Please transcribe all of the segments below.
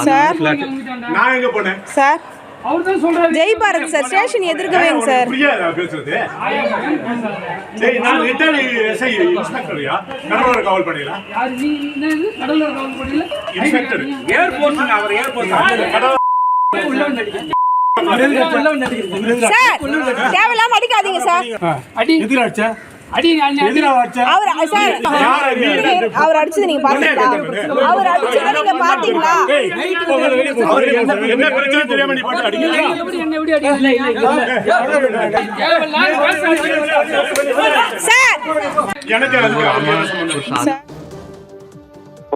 Sir sir Jai Bharat sir station எதிர்க்கவேங்க sir. சார் தேவையில்லாம அடிக்காதீங்க சார். அவர் அடிச்சது நீங்க பாத்தீங்களா? அவர் அடிச்சது நீங்க பாத்தீங்களா?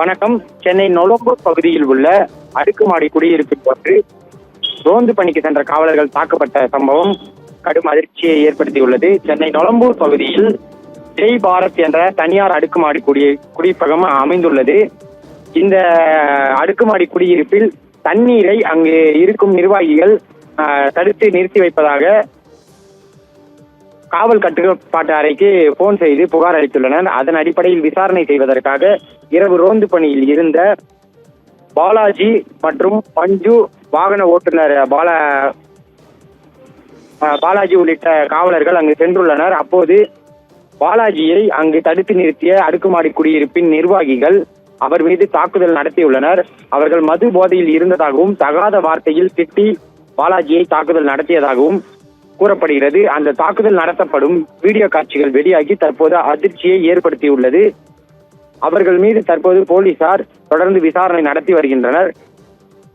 வணக்கம். சென்னை நொளம்பூர் பகுதியில் உள்ள அடுக்குமாடி குடியிருப்பில் பற்றி ரோந்து பணிக்கு சென்ற காவலர்கள் தாக்கப்பட்ட சம்பவம் கடும் அதிர்ச்சியை ஏற்படுத்தியுள்ளது. சென்னை நொளம்பூர் பகுதியில் ஜெய் பாரத் என்ற தனியார் அடுக்குமாடி குடியிருப்பகம் அமைந்துள்ளது. இந்த அடுக்குமாடி குடியிருப்பில் தண்ணீரை அங்கு இருக்கும் நிர்வாகிகள் தடுத்து நிறுத்தி வைப்பதாக காவல் கட்டுப்பாட்டு அறைக்கு போன் செய்து புகார் அளித்துள்ளனர். அதன் அடிப்படையில் விசாரணை செய்வதற்காக இரவு ரோந்து பணியில் இருந்த பாலாஜி மற்றும் மஞ்சு, வாகன ஓட்டுநர் பாலாஜி உள்ளிட்ட காவலர்கள் அங்கு சென்றுள்ளனர். அப்போது பாலாஜியை அங்கு தடுத்து நிறுத்திய அடுக்குமாடி குடியிருப்பின் நிர்வாகிகள் அவர் மீது தாக்குதல் நடத்தியுள்ளனர். அவர்கள் மது போதையில் இருந்ததாகவும் தகாத வார்த்தையில் திட்டி பாலாஜியை தாக்குதல் நடத்தியதாகவும் கூறப்படுகிறது. அந்த தாக்குதல் நடத்தப்படும் வீடியோ காட்சிகள் வெளியாகி தற்போது அதிர்ச்சியை ஏற்படுத்தியுள்ளது. அவர்கள் மீது தற்போது போலீசார் தொடர்ந்து விசாரணை நடத்தி வருகின்றனர்.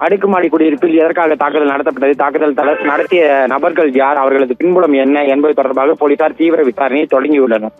அடுக்குமாடி குடியிருப்பில் எதற்காக தாக்குதல் நடத்தப்பட்டது, தாக்குதல் நடத்திய நபர்கள் யார், அவர்களது பின்புலம் என்ன என்பது தொடர்பாக போலீசார் தீவிர விசாரணையை தொடங்கியுள்ளனர்.